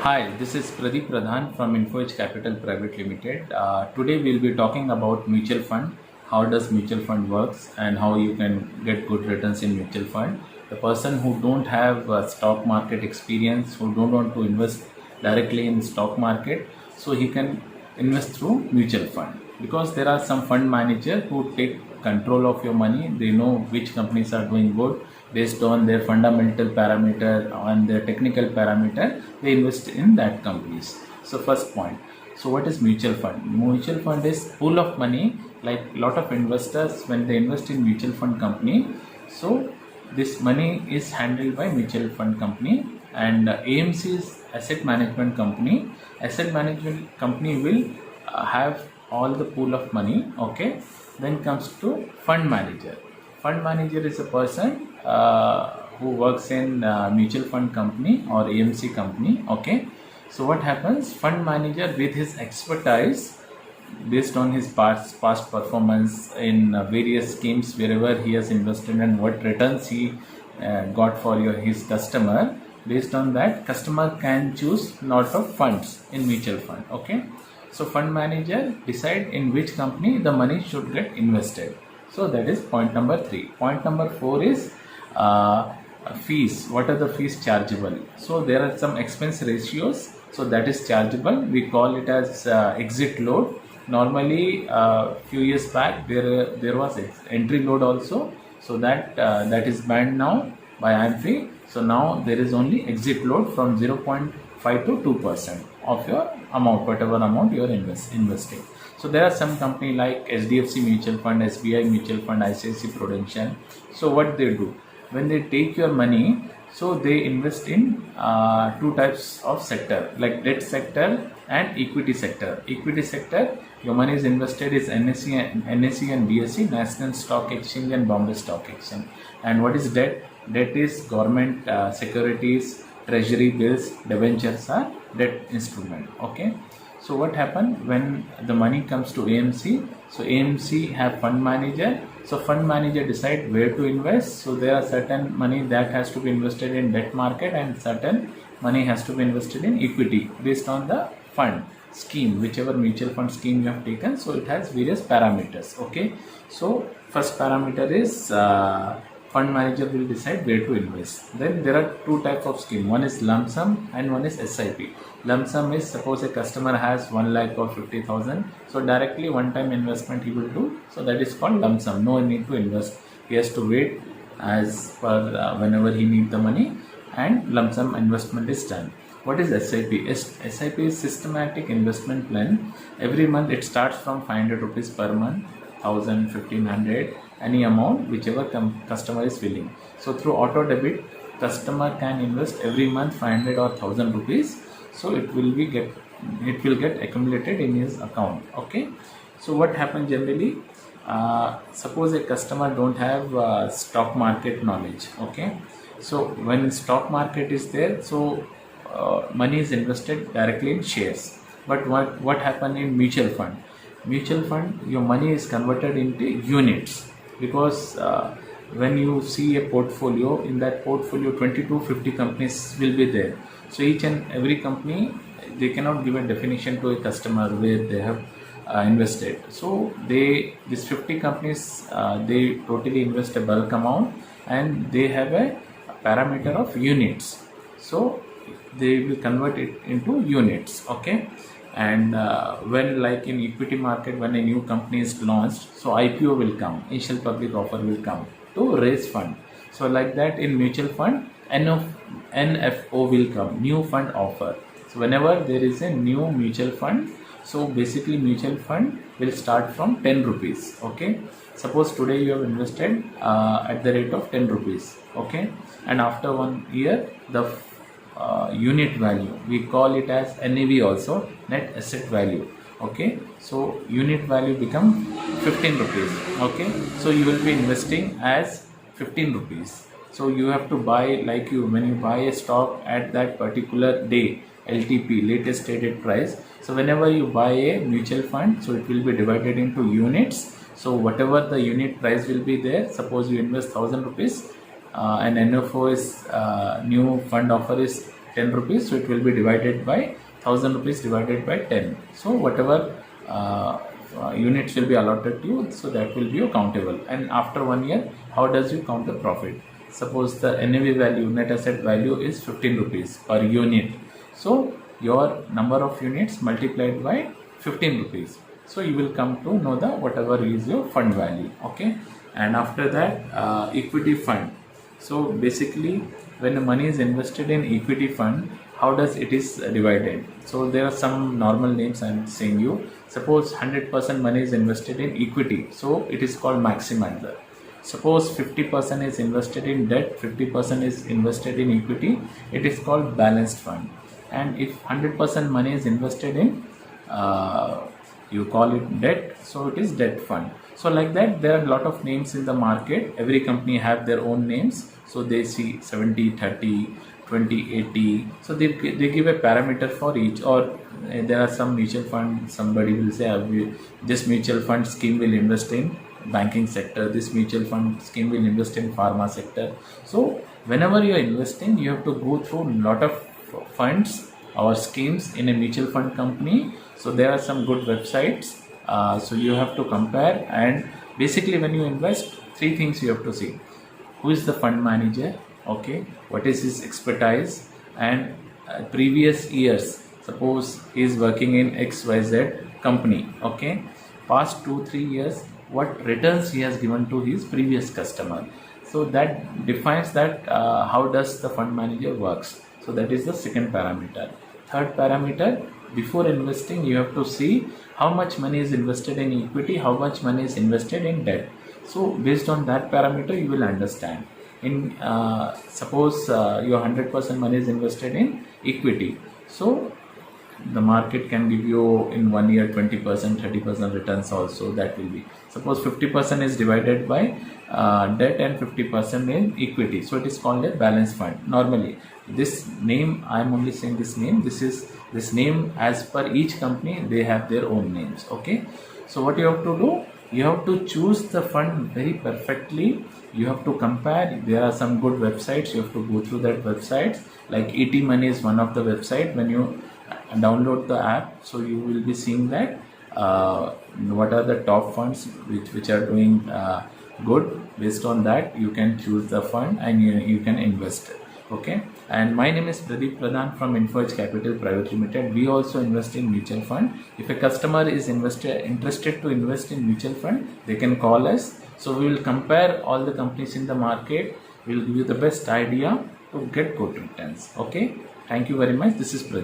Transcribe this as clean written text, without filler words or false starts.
Hi, this is Pradeep Pradhan from InfoEdge Capital Private Limited. Today we'll be talking about mutual fund, how does mutual fund works and how you can get good returns in mutual fund. The person who don't have stock market experience, who don't want to invest directly in stock market, so he can invest through mutual fund because there are some fund managers who take control of your money. They know which companies are doing good based on their fundamental parameter and their technical parameter. They invest in that companies. So first point, so what is mutual fund? Mutual fund is pool of money. Like lot of investors, when they invest in mutual fund company, so this money is handled by mutual fund company. And AMC is asset management company. Asset management company will have all the pool of money. Okay, then comes to fund manager. Fund manager is a person who works in mutual fund company or AMC company. Okay, so what happens? Fund manager with his expertise, based on his past performance in various schemes wherever he has invested and what returns he got for his customer. Based on that, customer can choose lot of funds in mutual fund. Okay, so fund manager decide in which company the money should get invested. So that is point number 3. Point number 4 is fees. What are the fees chargeable? So there are some expense ratios, so that is chargeable. We call it as exit load. Normally few years back there was entry load also, so that is banned now by AMFI. So now there is only exit load from 0.5 to 2% of your amount, whatever amount you are investing. So there are some company like SDFC Mutual Fund, SBI Mutual Fund, ICICI Prudential. So what they do, when they take your money, so they invest in two types of sector, like debt sector and equity sector. Equity sector, your money is invested is NSE and BSE, National Stock Exchange and Bombay Stock Exchange. And what is debt? Debt is government securities, treasury bills, debentures are debt instrument. Okay, so what happened when the money comes to AMC? So AMC have fund manager. So fund manager decide where to invest. So there are certain money that has to be invested in debt market and certain money has to be invested in equity based on the fund scheme, whichever mutual fund scheme you have taken. So it has various parameters. Okay, so first parameter is fund manager will decide where to invest. Then there are two types of scheme. One is lump sum and one is SIP. Lump sum is, suppose a customer has 1 lakh or 50,000, so directly one time investment he will do, so that is called lump sum. No need to invest, he has to wait as per whenever he need the money, and lump sum investment is done. What is SIP? SIP is systematic investment plan. Every month it starts from 500 rupees per month, 1000, 1500, any amount whichever customer is willing. So through auto debit, customer can invest every month 500 or 1000 rupees. So it will get accumulated in his account. Okay, so what happens generally, suppose a customer don't have stock market knowledge. Okay, so when stock market is there, so money is invested directly in shares. But what happen in mutual fund? Mutual fund, your money is converted into units, because when you see a portfolio, in that portfolio 20 to 50 companies will be there. So each and every company, they cannot give a definition to a customer where they have invested. So these 50 companies, they totally invest a bulk amount and they have a parameter of units. So they will convert it into units. Okay, and when like in equity market, when a new company is launched, so IPO will come, initial public offer will come to raise fund. So like that in mutual fund, NFO will come, new fund offer. So whenever there is a new mutual fund, so basically mutual fund will start from 10 rupees. Okay, suppose today you have invested at the rate of 10 rupees. Okay, and after 1 year, the unit value, we call it as NAV also, net asset value. Okay, so unit value become 15 rupees. Okay, so you will be investing as 15 rupees. So you have to buy, like when you buy a stock at that particular day, LTP, latest traded price. So whenever you buy a mutual fund, so it will be divided into units. So whatever the unit price will be there, suppose you invest 1000 rupees, and NFO is new fund offer is 10 rupees, so it will be divided by 1000 rupees divided by 10. So whatever units will be allotted to you, so that will be your countable. And after 1 year, how does you count the profit? Suppose the NAV value, net asset value, is 15 rupees per unit. So your number of units multiplied by 15 rupees. So you will come to know the whatever is your fund value. Okay. And after that, equity fund. So basically, when the money is invested in equity fund, how does it is divided? So there are some normal names I am saying you. Suppose 100% money is invested in equity, so it is called maximizer. Suppose 50% is invested in debt, 50% is invested in equity, it is called balanced fund. And if 100% money is invested in you call it debt, so it is debt fund. So like that, there are a lot of names in the market. Every company have their own names. So they see 70-30, 20-80. So they give a parameter for each. Or there are some mutual fund, somebody will say this mutual fund scheme will invest in banking sector, this mutual fund scheme will invest in pharma sector. So whenever you are investing, you have to go through a lot of funds or schemes in a mutual fund company. So there are some good websites. So you have to compare, and basically when you invest, three things you have to see: who is the fund manager, okay, what is his expertise, and previous years, suppose he is working in XYZ company, okay, past 2-3 years, what returns he has given to his previous customer. So that defines that how does the fund manager works. So that is the second parameter. Third parameter, before investing, you have to see how much money is invested in equity, how much money is invested in debt. So based on that parameter, you will understand. In suppose your 100% money is invested in equity, so the market can give you in 1 year 20%, 30% returns also. That will be, suppose 50% is divided by debt and 50% in equity, so it is called a balanced fund. Normally this name, I am only saying this name, this name as per each company, they have their own names. Okay, so what you have to do, you have to choose the fund very perfectly. You have to compare. There are some good websites, you have to go through that websites. Like ET Money is one of the website. When you download the app, so you will be seeing that what are the top funds which are doing good. Based on that, you can choose the fund and you can invest. Okay, and my name is Pradeep Pradhan from InfoEdge Capital Private Limited. We also invest in mutual fund. If a customer is interested to invest in mutual fund, they can call us. So we will compare all the companies in the market. We will give you the best idea to get good returns. Okay, thank you very much. This is Pradeep.